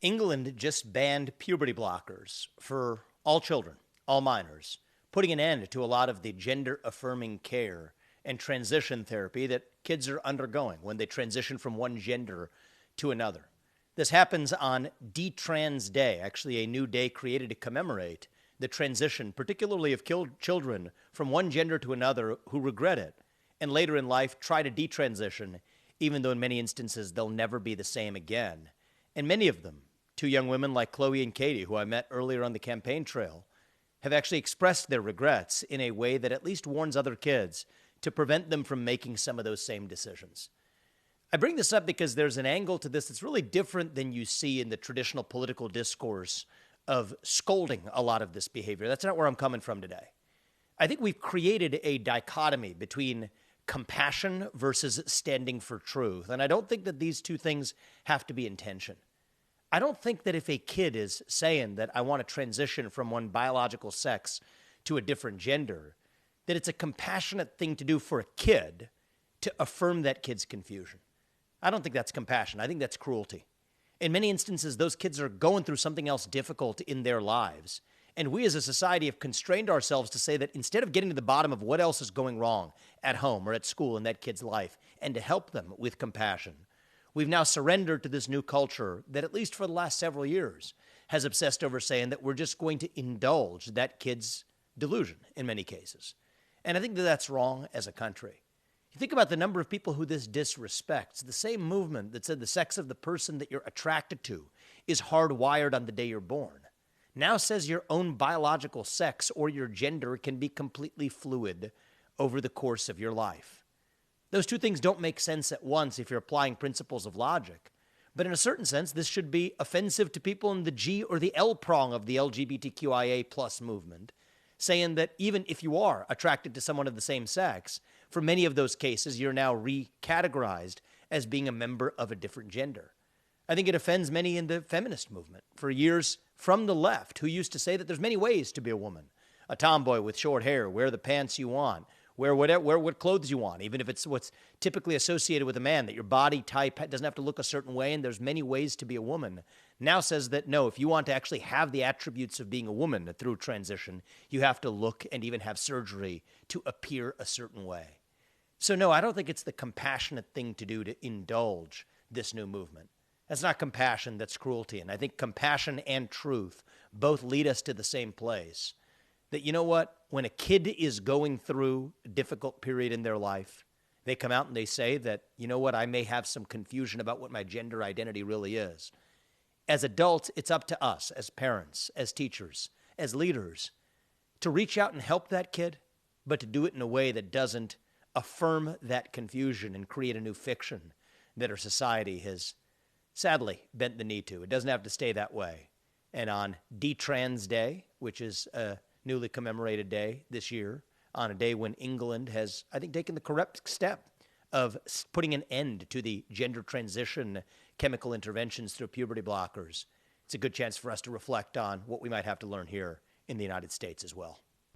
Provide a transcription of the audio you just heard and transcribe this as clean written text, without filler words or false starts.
England just banned puberty blockers for all children, all minors, putting an end to a lot of the gender affirming care and transition therapy that kids are undergoing when they transition from one gender to another. This happens on Detrans Day, actually a new day created to commemorate the transition, particularly of children from one gender to another who regret it and later in life try to detransition, even though in many instances they'll never be the same again. And many of them, two young women like Chloe and Katie, who I met earlier on the campaign trail, have actually expressed their regrets in a way that at least warns other kids to prevent them from making some of those same decisions. I bring this up because there's an angle to this that's really different than you see in the traditional political discourse of scolding a lot of this behavior. That's not where I'm coming from today. I think we've created a dichotomy between compassion versus standing for truth. And I don't think that these two things have to be in tension. I don't think that if a kid is saying that I want to transition from one biological sex to a different gender, that it's a compassionate thing to do for a kid to affirm that kid's confusion. I don't think that's compassion. I think that's cruelty. In many instances, those kids are going through something else difficult in their lives. And we as a society have constrained ourselves to say that instead of getting to the bottom of what else is going wrong at home or at school in that kid's life and to help them with compassion, we've now surrendered to this new culture that, at least for the last several years, has obsessed over saying that we're just going to indulge that kid's delusion in many cases. And I think that that's wrong as a country. You think about the number of people who this disrespects. The same movement that said the sex of the person that you're attracted to is hardwired on the day you're born now says your own biological sex or your gender can be completely fluid over the course of your life. Those two things don't make sense at once if you're applying principles of logic. But in a certain sense, this should be offensive to people in the G or the L prong of the LGBTQIA plus movement, saying that even if you are attracted to someone of the same sex, for many of those cases, you're now recategorized as being a member of a different gender. I think it offends many in the feminist movement for years from the left who used to say that there's many ways to be a woman. A tomboy with short hair, wear the pants you want, wear what clothes you want, even if it's what's typically associated with a man, that your body type doesn't have to look a certain way and there's many ways to be a woman. Now says that no, if you want to actually have the attributes of being a woman through transition, you have to look and even have surgery to appear a certain way. So no, I don't think it's the compassionate thing to do to indulge this new movement. That's not compassion, that's cruelty. And I think compassion and truth both lead us to the same place. That, you know what, when a kid is going through a difficult period in their life, they come out and they say that, you know what, I may have some confusion about what my gender identity really is. As adults, it's up to us, as parents, as teachers, as leaders, to reach out and help that kid, but to do it in a way that doesn't affirm that confusion and create a new fiction that our society has sadly bent the knee to. It doesn't have to stay that way. And on Detrans Day, which is a newly commemorated day this year, on a day when England has, I think, taken the correct step of putting an end to the gender transition chemical interventions through puberty blockers, it's a good chance for us to reflect on what we might have to learn here in the United States as well.